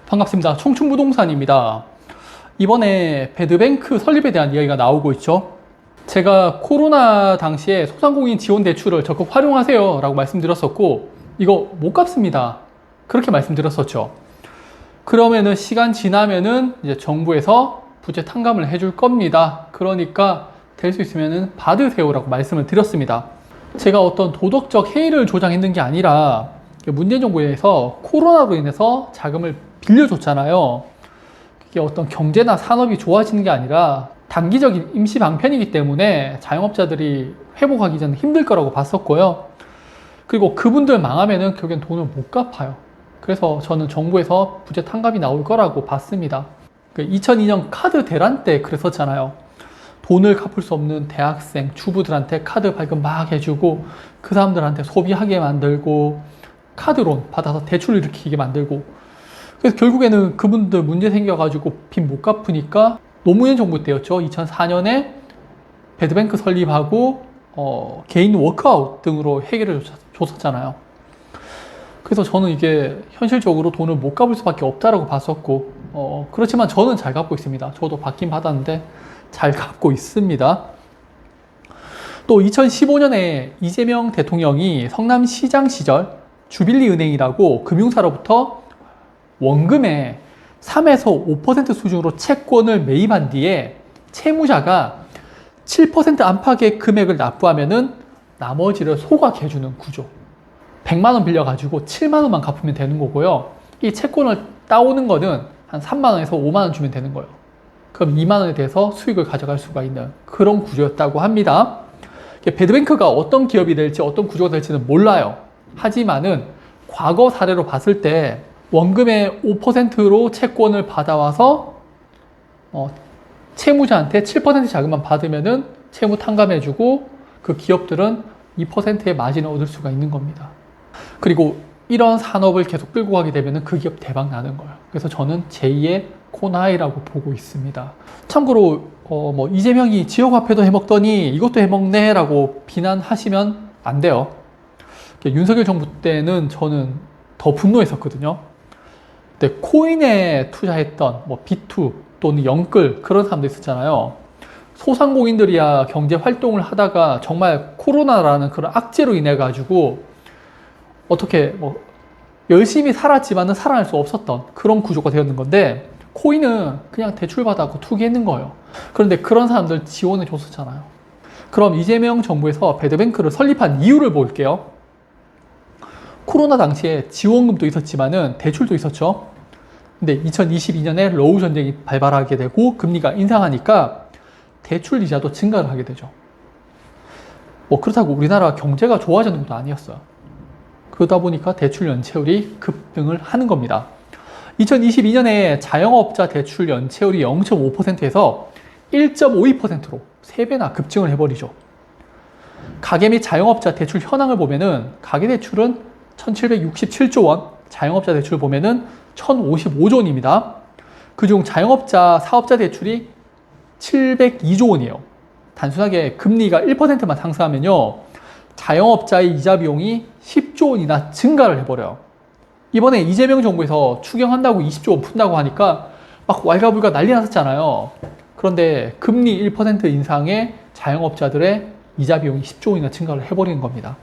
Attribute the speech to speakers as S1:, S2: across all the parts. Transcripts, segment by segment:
S1: 반갑습니다. 청춘부동산입니다. 이번에 배드뱅크 설립에 대한 이야기가 나오고 있죠. 제가 코로나 당시에 소상공인 지원 대출을 적극 활용하세요 라고 말씀드렸었고, 이거 못 갚습니다, 그렇게 말씀드렸었죠. 그러면은 시간 지나면은 이제 정부에서 부채 탕감을 해줄 겁니다. 그러니까 될 수 있으면은 받으세요 라고 말씀을 드렸습니다. 제가 어떤 도덕적 해이를 조장했는 게 아니라 문재인 정부에서 코로나로 인해서 자금을 빌려줬잖아요. 그게 어떤 경제나 산업이 좋아지는 게 아니라 단기적인 임시 방편이기 때문에 자영업자들이 회복하기 전에 힘들 거라고 봤었고요. 그리고 그분들 망하면은 결국엔 돈을 못 갚아요. 그래서 저는 정부에서 부채 탕감이 나올 거라고 봤습니다. 2002년 카드 대란 때 그랬었잖아요. 돈을 갚을 수 없는 대학생, 주부들한테 카드 발급 막 해주고 그 사람들한테 소비하게 만들고 카드론 받아서 대출 일으키게 만들고, 그래서 결국에는 그분들 문제 생겨가지고 빚 못 갚으니까 노무현 정부 때였죠. 2004년에 배드뱅크 설립하고 개인 워크아웃 등으로 해결을 줬었잖아요. 그래서 저는 이게 현실적으로 돈을 못 갚을 수밖에 없다라고 봤었고, 그렇지만 저는 잘 갚고 있습니다. 저도 받긴 받았는데 잘 갚고 있습니다. 또 2015년에 이재명 대통령이 성남시장 시절 주빌리은행이라고 금융사로부터 원금의 3에서 5% 수준으로 채권을 매입한 뒤에 채무자가 7% 안팎의 금액을 납부하면은 나머지를 소각해주는 구조. 100만 원 빌려가지고 7만 원만 갚으면 되는 거고요. 이 채권을 따오는 거는 한 3만 원에서 5만 원 주면 되는 거예요. 그럼 2만 원에 대해서 수익을 가져갈 수가 있는 그런 구조였다고 합니다. 배드뱅크가 어떤 기업이 될지 어떤 구조가 될지는 몰라요. 하지만은 과거 사례로 봤을 때 원금의 5%로 채권을 받아와서 채무자한테 7% 자금만 받으면은 채무 탕감해주고 그 기업들은 2%의 마진을 얻을 수가 있는 겁니다. 그리고 이런 산업을 계속 끌고 가게 되면은 그 기업 대박 나는 거예요. 그래서 저는 제2의 코나이라고 보고 있습니다. 참고로 이재명이 지역화폐도 해먹더니 이것도 해먹네 라고 비난하시면 안 돼요. 윤석열 정부 때는 저는 더 분노했었거든요. 근데 코인에 투자했던 비투 또는 영끌 그런 사람도 있었잖아요. 소상공인들이야 경제 활동을 하다가 정말 코로나라는 그런 악재로 인해 가지고 어떻게 열심히 살았지만은 살아날 수 없었던 그런 구조가 되었는 건데, 코인은 그냥 대출받아고 투기했는 거예요. 그런데 그런 사람들 지원해 줬었잖아요. 그럼 이재명 정부에서 배드뱅크를 설립한 이유를 볼게요. 코로나 당시에 지원금도 있었지만은 대출도 있었죠. 근데 2022년에 러우 전쟁이 발발하게 되고 금리가 인상하니까 대출 이자도 증가를 하게 되죠. 그렇다고 우리나라 경제가 좋아지는 것도 아니었어요. 그러다 보니까 대출 연체율이 급등을 하는 겁니다. 2022년에 자영업자 대출 연체율이 0.5%에서 1.52%로 3배나 급증을 해버리죠. 가계 및 자영업자 대출 현황을 보면은 가계 대출은 1767조 원, 자영업자 대출 보면은 1055조 원입니다. 그중 자영업자 사업자 대출이 702조 원이에요. 단순하게 금리가 1%만 상승하면요, 자영업자의 이자 비용이 10조 원이나 증가를 해버려요. 이번에 이재명 정부에서 추경한다고 20조 원 푼다고 하니까 막 왈가불가 난리 났었잖아요. 그런데 금리 1% 인상에 자영업자들의 이자 비용이 10조 원이나 증가를 해버리는 겁니다.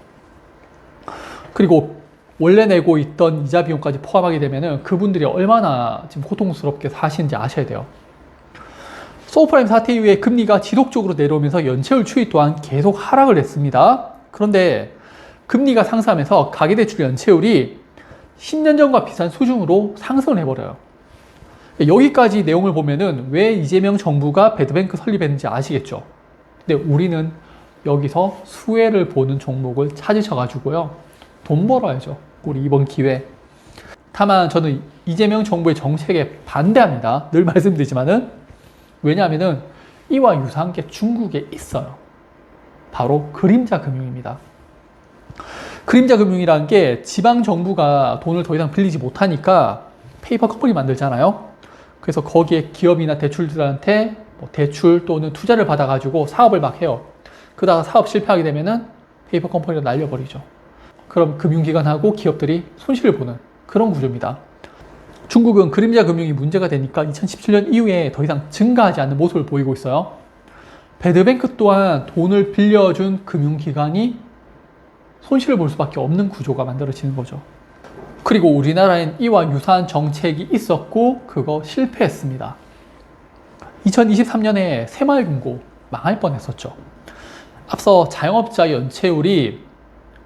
S1: 그리고 원래 내고 있던 이자 비용까지 포함하게 되면은 그분들이 얼마나 지금 고통스럽게 사시는지 아셔야 돼요. 서브프라임 사태 이후에 금리가 지속적으로 내려오면서 연체율 추이 또한 계속 하락을 했습니다. 그런데 금리가 상승하면서 가계대출 연체율이 10년 전과 비슷한 수준으로 상승을 해버려요. 여기까지 내용을 보면은 왜 이재명 정부가 배드뱅크 설립했는지 아시겠죠? 근데 우리는 여기서 수혜를 보는 종목을 찾으셔가지고요, 돈 벌어야죠. 우리 이번 기회. 다만 저는 이재명 정부의 정책에 반대합니다. 늘 말씀드리지만은. 왜냐하면은 이와 유사한 게 중국에 있어요. 바로 그림자 금융입니다. 그림자 금융이라는 게 지방 정부가 돈을 더 이상 빌리지 못하니까 페이퍼 컴퍼니 만들잖아요. 그래서 거기에 기업이나 대출들한테 대출 또는 투자를 받아가지고 사업을 막 해요. 그러다가 사업 실패하게 되면은 페이퍼 컴퍼니가 날려버리죠. 그럼 금융기관하고 기업들이 손실을 보는 그런 구조입니다. 중국은 그림자 금융이 문제가 되니까 2017년 이후에 더 이상 증가하지 않는 모습을 보이고 있어요. 배드뱅크 또한 돈을 빌려준 금융기관이 손실을 볼 수밖에 없는 구조가 만들어지는 거죠. 그리고 우리나라엔 이와 유사한 정책이 있었고 그거 실패했습니다. 2023년에 새마을금고 망할 뻔했었죠. 앞서 자영업자 연체율이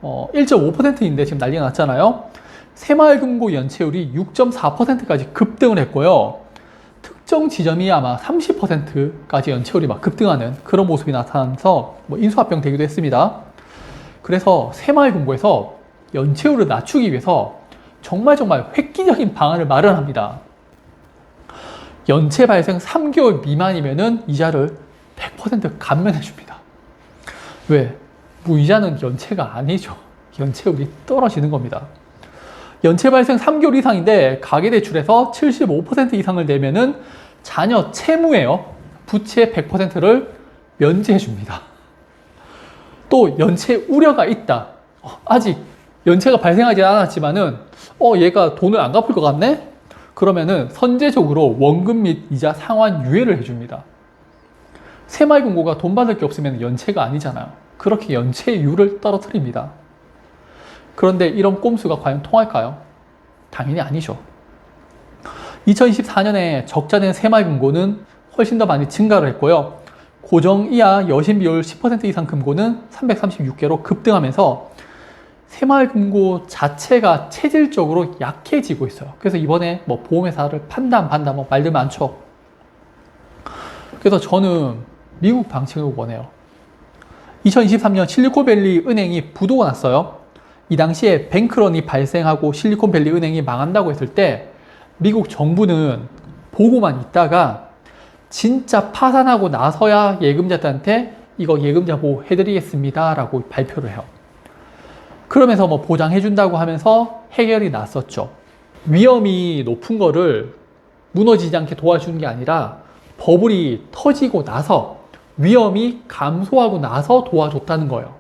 S1: 1.5%인데 지금 난리가 났잖아요. 새마을금고 연체율이 6.4%까지 급등을 했고요. 특정 지점이 아마 30%까지 연체율이 막 급등하는 그런 모습이 나타나서 인수합병 되기도 했습니다. 그래서 새마을금고에서 연체율을 낮추기 위해서 정말 획기적인 방안을 마련합니다. 연체 발생 3개월 미만이면은 이자를 100% 감면해 줍니다. 왜? 무이자는 연체가 아니죠. 연체율이 떨어지는 겁니다. 연체 발생 3개월 이상인데 가계대출에서 75% 이상을 내면은 자녀 채무예요. 부채 100%를 면제해 줍니다. 또 연체 우려가 있다. 아직 연체가 발생하지 않았지만은 얘가 돈을 안 갚을 것 같네? 그러면은 선제적으로 원금 및 이자 상환 유예를 해줍니다. 새마을금고가 돈 받을 게 없으면 연체가 아니잖아요. 그렇게 연체율을 떨어뜨립니다. 그런데 이런 꼼수가 과연 통할까요? 당연히 아니죠. 2024년에 적자된 새마을금고는 훨씬 더 많이 증가를 했고요. 고정 이하 여신 비율 10% 이상 금고는 336개로 급등하면서 새마을금고 자체가 체질적으로 약해지고 있어요. 그래서 이번에 보험회사를 판다 말들 많죠. 그래서 저는 미국 방식을 원해요. 2023년 실리콘밸리 은행이 부도가 났어요. 이 당시에 뱅크런이 발생하고 실리콘밸리 은행이 망한다고 했을 때 미국 정부는 보고만 있다가 진짜 파산하고 나서야 예금자들한테 이거 예금자 보호 해드리겠습니다 라고 발표를 해요. 그러면서 보장해준다고 하면서 해결이 났었죠. 위험이 높은 거를 무너지지 않게 도와주는 게 아니라 버블이 터지고 나서 위험이 감소하고 나서 도와줬다는 거예요.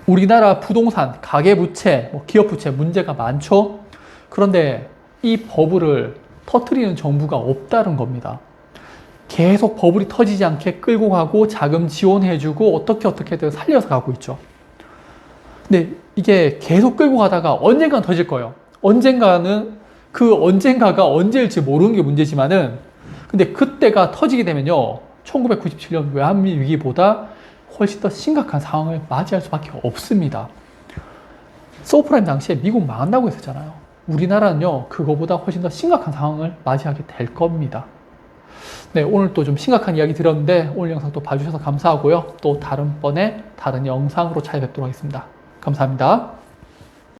S1: 우리나라 부동산, 가계부채, 기업부채 문제가 많죠. 그런데 이 버블을 터뜨리는 정부가 없다는 겁니다. 계속 버블이 터지지 않게 끌고 가고 자금 지원해주고 어떻게든 살려서 가고 있죠. 근데 이게 계속 끌고 가다가 언젠가는 터질 거예요. 언젠가는 그 언젠가가 언제일지 모르는 게 문제지만은 근데 그때가 터지게 되면요. 1997년 외환위 위기보다 훨씬 더 심각한 상황을 맞이할 수밖에 없습니다. 서브프라임 당시에 미국 망한다고 했었잖아요. 우리나라는요. 그거보다 훨씬 더 심각한 상황을 맞이하게 될 겁니다. 네, 오늘 또 좀 심각한 이야기 드렸는데 오늘 영상 또 봐주셔서 감사하고요. 또 다른 번에 다른 영상으로 찾아뵙도록 하겠습니다. 감사합니다.